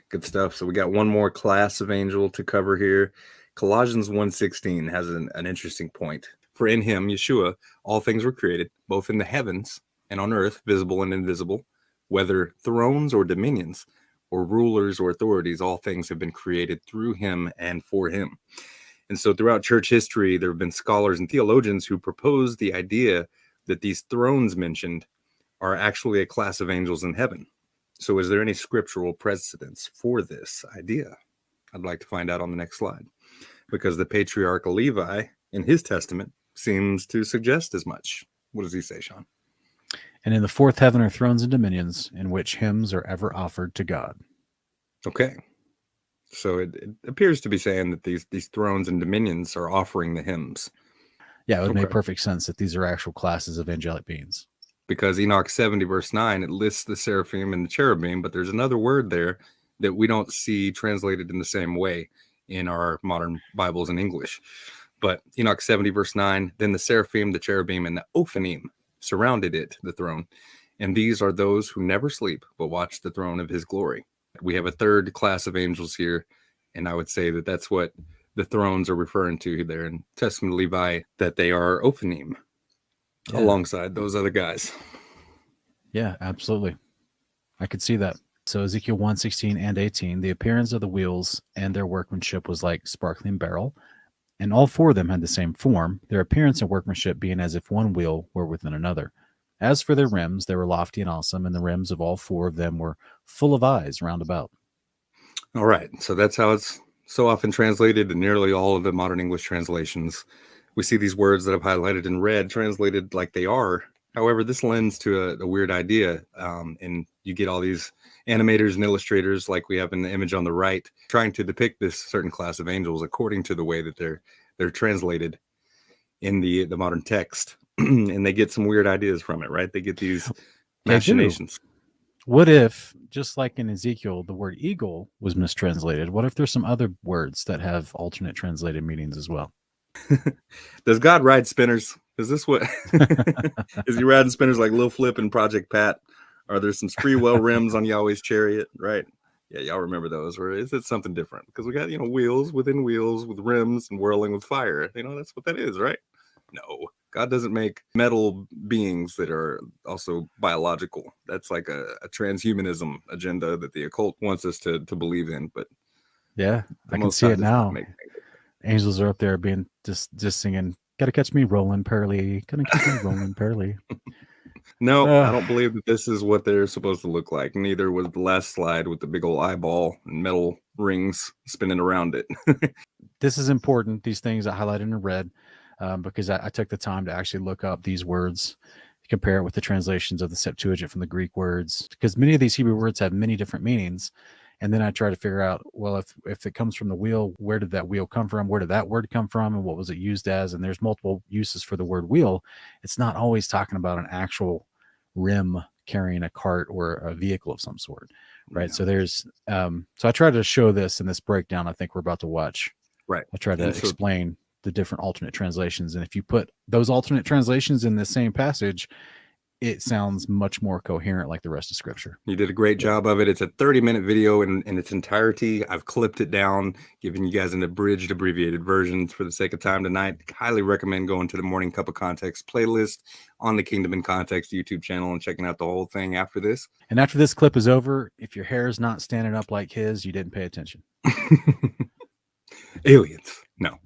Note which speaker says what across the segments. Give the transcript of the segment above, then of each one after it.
Speaker 1: Good stuff. So we got one more class of angel to cover here. Colossians 1:16 has an interesting point. For in him, Yeshua, all things were created, both in the heavens and on earth, visible and invisible, whether thrones or dominions, or rulers or authorities, all things have been created through him and for him. And so throughout church history, there have been scholars and theologians who propose the idea that these thrones mentioned are actually a class of angels in heaven. So is there any scriptural precedence for this idea? I'd like to find out on the next slide, because the patriarch Levi in his testament seems to suggest as much. What does he say, Sean?
Speaker 2: And in the fourth heaven are thrones and dominions in which hymns are ever offered to God.
Speaker 1: Okay. So it appears to be saying that these thrones and dominions are offering the hymns.
Speaker 2: Yeah, it would make perfect sense that these are actual classes of angelic beings.
Speaker 1: Because Enoch 70 verse 9, it lists the seraphim and the cherubim, but there's another word there that we don't see translated in the same way in our modern Bibles in English. But Enoch 70 verse 9, then the seraphim, the cherubim, and the Ophanim surrounded it, the throne. And these are those who never sleep, but watch the throne of his glory. We have a third class of angels here, and I would say that that's what the thrones are referring to there in Testament of Levi, that they are Ophanim. Yeah. Alongside those other guys.
Speaker 2: Yeah, absolutely. I could see that. So Ezekiel 1:16 and 18, the appearance of the wheels and their workmanship was like sparkling beryl, and all four of them had the same form, their appearance and workmanship being as if one wheel were within another. As for their rims, they were lofty and awesome, and the rims of all four of them were full of eyes round about.
Speaker 1: All right, so that's how it's so often translated in nearly all of the modern English translations. We see these words that I've highlighted in red translated like they are. However, this lends to a weird idea, and you get all these animators and illustrators, like we have in the image on the right, trying to depict this certain class of angels according to the way that they're translated in the modern text, and they get some weird ideas from it, right? They get these machinations.
Speaker 2: What if, just like in Ezekiel, the word eagle was mistranslated? What if there's some other words that have alternate translated meanings as well?
Speaker 1: Does God ride spinners? Is this what is he riding spinners like Lil Flip and Project Pat? Are there some Spreewell rims on Yahweh's chariot? Right? Yeah, y'all remember those, or is it something different? Because we got wheels within wheels with rims and whirling with fire. That's what that is, right? No, God doesn't make metal beings that are also biological. That's like a transhumanism agenda that the occult wants us to believe in. But
Speaker 2: yeah, I can see it now. Angels are up there being just singing, "Gotta catch me rolling, pearly. Gotta catch me rolling, pearly."
Speaker 1: No, I don't believe that this is what they're supposed to look like. Neither was the last slide with the big old eyeball and metal rings spinning around it.
Speaker 2: This is important. These things I highlighted in red because I took the time to actually look up these words, compare it with the translations of the Septuagint from the Greek words, because many of these Hebrew words have many different meanings. And then I try to figure out, well, if it comes from the wheel, where did that wheel come from? Where did that word come from? And what was it used as? And there's multiple uses for the word wheel. It's not always talking about an actual rim carrying a cart or a vehicle of some sort, right? Yeah. So there's, so I try to show this in this breakdown I think we're about to watch.
Speaker 1: Right.
Speaker 2: I try to explain the different alternate translations. And if you put those alternate translations in the same passage, it sounds much more coherent like the rest of Scripture.
Speaker 1: You did a great job of it. It's a 30-minute video in its entirety. I've clipped it down, giving you guys an abridged, abbreviated version for the sake of time tonight. Highly recommend going to the Morning Cup of Context playlist on the Kingdom in Context YouTube channel and checking out the whole thing after this.
Speaker 2: And after this clip is over, if your hair is not standing up like his, you didn't pay attention.
Speaker 1: Aliens. No.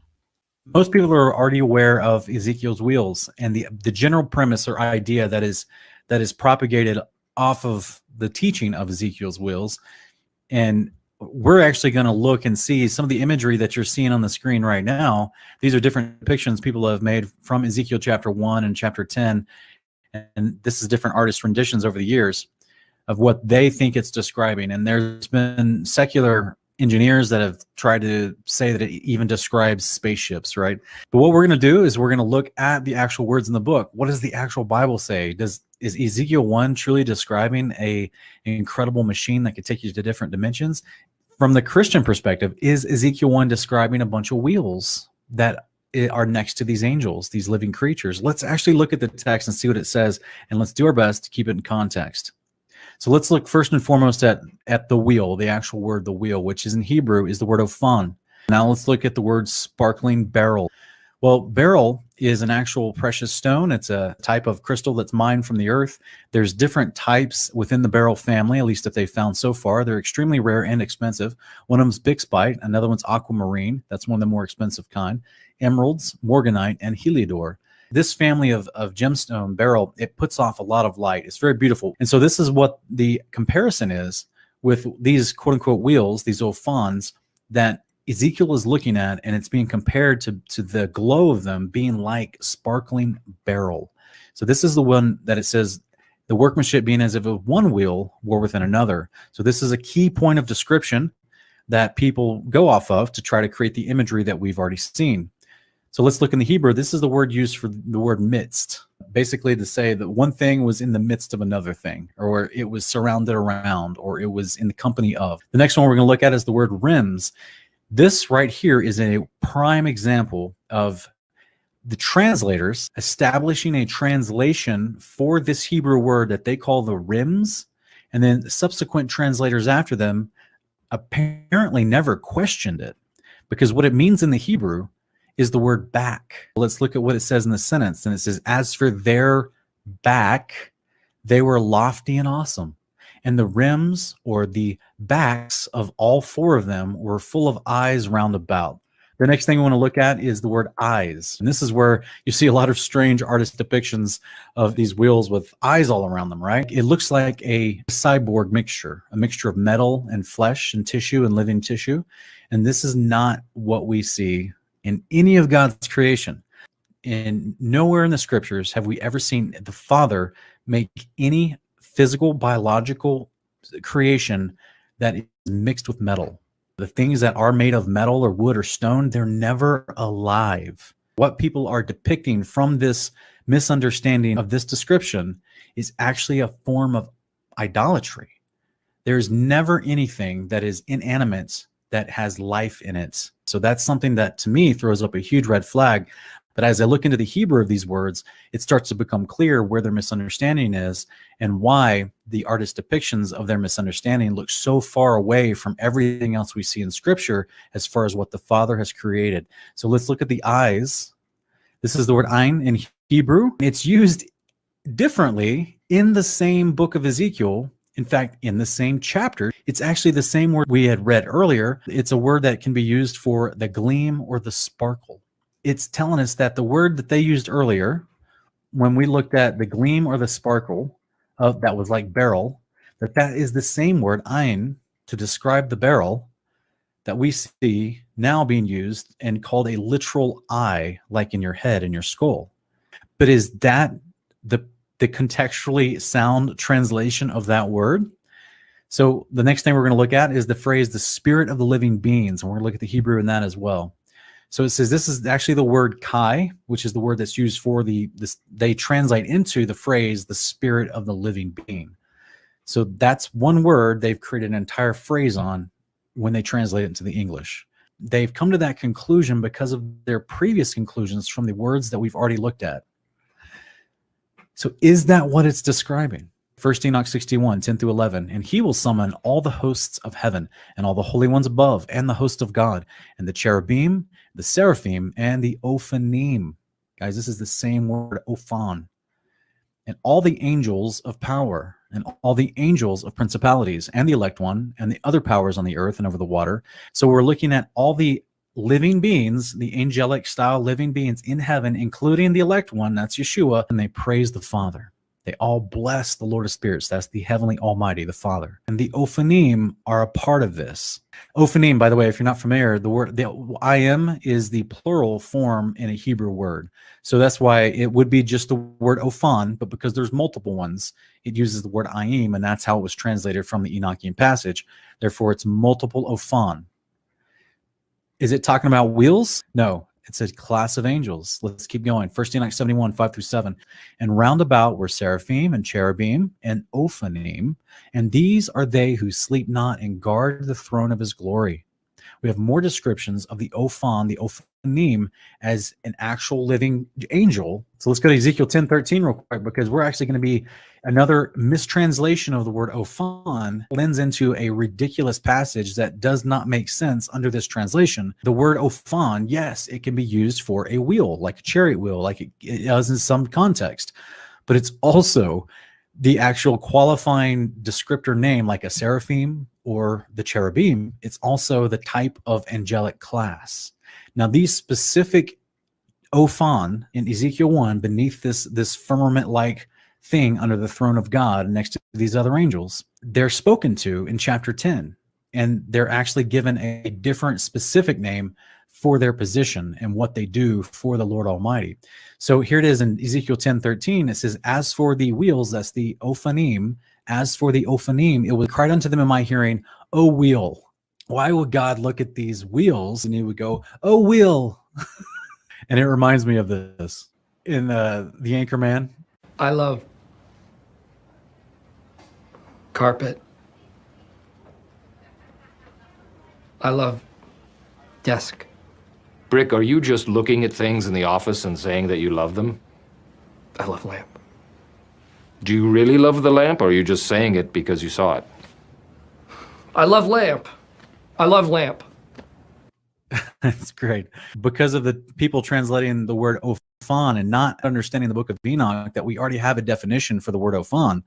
Speaker 2: Most people are already aware of Ezekiel's wheels and the general premise or idea that is propagated off of the teaching of Ezekiel's wheels. And we're actually going to look and see some of the imagery that you're seeing on the screen right now. These are different depictions people have made from Ezekiel chapter 1 and chapter 10. And this is different artist renditions over the years of what they think it's describing. And there's been secular engineers that have tried to say that it even describes spaceships, right? But what we're going to do is we're going to look at the actual words in the book. What does the actual Bible say? Is Ezekiel 1 truly describing an incredible machine that could take you to different dimensions? From the Christian perspective, is Ezekiel 1 describing a bunch of wheels that are next to these angels, these living creatures? Let's actually look at the text and see what it says, and let's do our best to keep it in context. So let's look first and foremost at the wheel, the actual word, the wheel, which is in Hebrew is the word ophan. Now let's look at the word sparkling beryl. Well, beryl is an actual precious stone. It's a type of crystal that's mined from the earth. There's different types within the beryl family, at least that they've found so far. They're extremely rare and expensive. One of them's bixbyite, another one's aquamarine. That's one of the more expensive kind. Emeralds, morganite, and heliodor. This family of gemstone beryl, it puts off a lot of light. It's very beautiful. And so this is what the comparison is with these quote unquote wheels, these ophans that Ezekiel is looking at, and it's being compared to the glow of them being like sparkling beryl. So this is the one that it says the workmanship being as if of one wheel were within another. So this is a key point of description that people go off of to try to create the imagery that we've already seen. So let's look in the Hebrew. This is the word used for the word midst, basically to say that one thing was in the midst of another thing, or it was surrounded around, or it was in the company of. The next one we're going to look at is the word rims. This right here is a prime example of the translators establishing a translation for this Hebrew word that they call the rims, and then subsequent translators after them apparently never questioned it, because what it means in the Hebrew is the word back. Let's look at what it says in the sentence, and it says, as for their back, they were lofty and awesome. And the rims, or the backs of all four of them, were full of eyes round about. The next thing we want to look at is the word eyes. And this is where you see a lot of strange artist depictions of these wheels with eyes all around them, right? It looks like a cyborg mixture, a mixture of metal and flesh and tissue and living tissue. And this is not what we see in any of God's creation. And nowhere in the scriptures have we ever seen the Father make any physical, biological creation that is mixed with metal. The things that are made of metal or wood or stone, they're never alive. What people are depicting from this misunderstanding of this description is actually a form of idolatry. There's never anything that is inanimate that has life in it. So that's something that to me throws up a huge red flag. But as I look into the Hebrew of these words, it starts to become clear where their misunderstanding is and why the artist depictions of their misunderstanding look so far away from everything else we see in Scripture as far as what the Father has created. So let's look at the eyes. This is the word ein in Hebrew. It's used differently in the same book of Ezekiel. In fact, in the same chapter, it's actually the same word we had read earlier. It's a word that can be used for the gleam or the sparkle. It's telling us that the word that they used earlier, when we looked at the gleam or the sparkle of that was like beryl, that is the same word ein to describe the beryl that we see now being used and called a literal eye, like in your head and your skull. But is that the contextually sound translation of that word? So the next thing we're going to look at is the phrase, the spirit of the living beings. And we're going to look at the Hebrew in that as well. So it says this is actually the word kai, which is the word that's used for they translate into the phrase, the spirit of the living being. So that's one word they've created an entire phrase on when they translate it into the English. They've come to that conclusion because of their previous conclusions from the words that we've already looked at. So is that what it's describing? 1 Enoch 61, 10 through 11. And he will summon all the hosts of heaven and all the holy ones above and the host of God and the cherubim, the seraphim, and the Ophanim. Guys, this is the same word, Ophan. And all the angels of power and all the angels of principalities and the elect one and the other powers on the earth and over the water. So we're looking at all the living beings, the angelic style living beings in heaven, including the elect one, that's Yeshua, and they praise the Father. They all bless the Lord of Spirits. That's the heavenly Almighty, the Father. And the Ophanim are a part of this. Ophanim, by the way, if you're not familiar, the I am is the plural form in a Hebrew word. So that's why it would be just the word Ophan, but because there's multiple ones, it uses the word I am, and that's how it was translated from the Enochian passage. Therefore, it's multiple Ophan. Is it talking about wheels? No. It's a class of angels. Let's keep going. 1 Enoch 71, 5 through 7. And round about were seraphim and cherubim and Ophanim, and these are they who sleep not and guard the throne of his glory. We have more descriptions of the the Ophanim, as an actual living angel. So let's go to Ezekiel 10:13 real quick, because we're actually going to be another mistranslation of the word Ophan lends into a ridiculous passage that does not make sense under this translation. The word Ophan, yes, it can be used for a wheel, like a chariot wheel, like it does in some context, but it's also the actual qualifying descriptor name, like a seraphim or the cherubim. It's also the type of angelic class. Now, these specific Ophan in Ezekiel 1, beneath this firmament-like thing under the throne of God next to these other angels, they're spoken to in chapter 10, and they're actually given a different specific name for their position and what they do for the Lord Almighty. So here it is in Ezekiel 10:13. It says, as for the wheels, that's the Ophanim, as for the Ophanim, it would cry unto them in my hearing, O wheel. Why would God look at these wheels and he would go, oh, wheel? And it reminds me of this in the Anchorman.
Speaker 3: I love carpet. I love desk.
Speaker 4: Brick, are you just looking at things in the office and saying that you love them?
Speaker 3: I love lamp.
Speaker 4: Do you really love the lamp, or are you just saying it because you saw it?
Speaker 3: I love lamp. I love lamp.
Speaker 2: That's great. Because of the people translating the word Ophan and not understanding the book of Enoch, that we already have a definition for the word Ophan,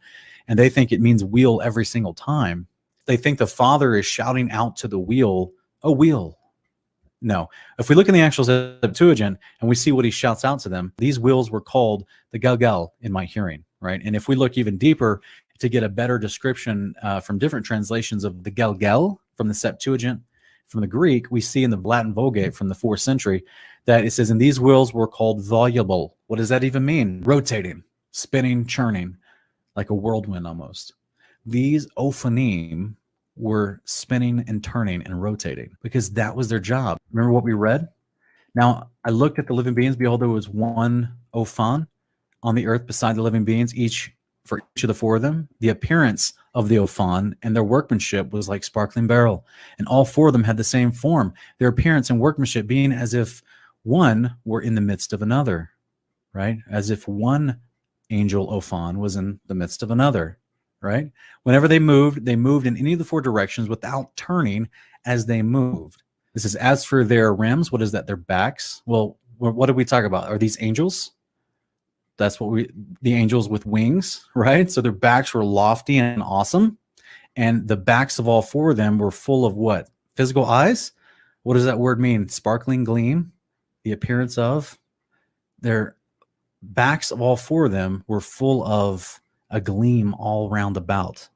Speaker 2: and they think it means wheel every single time. They think the Father is shouting out to the wheel, "Oh, wheel." No. If we look in the actual Septuagint and we see what he shouts out to them, these wheels were called the Galgal in my hearing, right? And if we look even deeper to get a better description from different translations of the Galgal from the Septuagint, from the Greek, we see in the Latin Vulgate from the 4th century that it says, and these wheels were called voluble. What does that even mean? Rotating, spinning, churning, like a whirlwind almost. These Ophanim were spinning and turning and rotating because that was their job. Remember what we read? Now, I looked at the living beings. Behold, there was one Ophan on the earth beside the living beings, for each of the 4 of them. The appearance of the Ophan and their workmanship was like sparkling beryl, and all 4 of them had the same form, their appearance and workmanship being as if one were in the midst of another, right? As if one angel Ophan was in the midst of another, right? Whenever they moved in any of the 4 directions without turning as they moved. This is as for their rims. What is that? Their backs. Well, what did we talk about? Are these angels? That's what the angels with wings, right? So their backs were lofty and awesome. And the backs of all 4 of them were full of what? Physical eyes? What does that word mean? Sparkling gleam, the appearance of. Their backs of all 4 of them were full of a gleam all round about.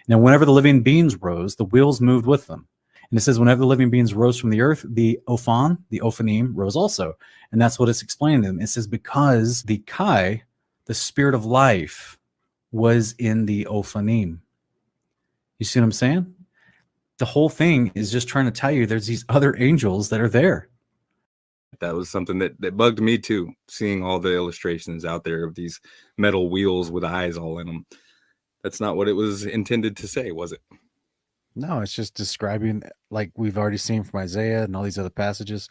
Speaker 2: Now, whenever the living beings rose, the wheels moved with them. And it says, whenever the living beings rose from the earth, the Ophanim, rose also. And that's what it's explaining to them. It says, because the Kai, the spirit of life, was in the Ophanim. You see what I'm saying? The whole thing is just trying to tell you there's these other angels that are there.
Speaker 1: That was something that bugged me too, seeing all the illustrations out there of these metal wheels with eyes all in them. That's not what it was intended to say, was it?
Speaker 2: No, it's just describing, like we've already seen from Isaiah and all these other passages.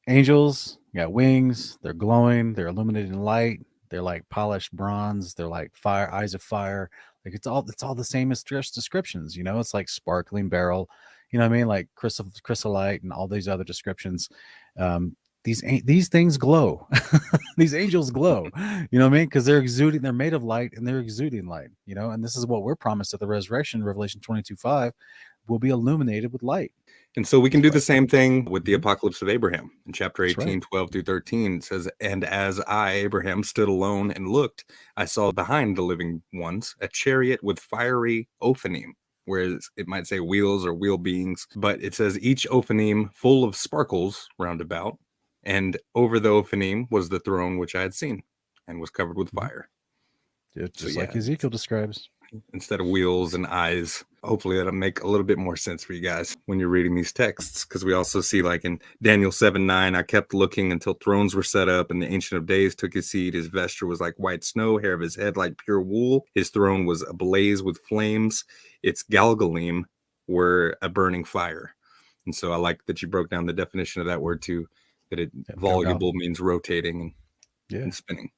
Speaker 2: Angels got wings, they're glowing, they're illuminated in light, they're like polished bronze, they're like fire, eyes of fire. Like it's all the same as descriptions, it's like sparkling beryl, you know what I mean? Like chrysolite and all these other descriptions. These things glow. These angels glow, you know what I mean? Because they're made of light and they're exuding light, and this is what we're promised at the resurrection. Revelation 22:5 will be illuminated with light.
Speaker 1: And so we can do the same thing with the apocalypse of Abraham. In chapter 18,
Speaker 2: right.
Speaker 1: 12 through 13, it says, and as I, Abraham, stood alone and looked, I saw behind the living ones a chariot with fiery Ophanim, whereas it might say wheels or wheel beings, but it says each Ophanim full of sparkles round about, and over the Ophanim was the throne which I had seen, and was covered with fire.
Speaker 2: Just like Ezekiel describes.
Speaker 1: Instead of wheels and eyes. Hopefully that'll make a little bit more sense for you guys when you're reading these texts, because we also see, like in Daniel 7:9, I kept looking until thrones were set up, and the Ancient of Days took his seat. His vesture was like white snow, hair of his head like pure wool. His throne was ablaze with flames. Its galgalim were a burning fire. And so I like that you broke down the definition of that word too, that
Speaker 2: Yep,
Speaker 1: voluble means rotating and
Speaker 2: Yeah.
Speaker 1: and spinning.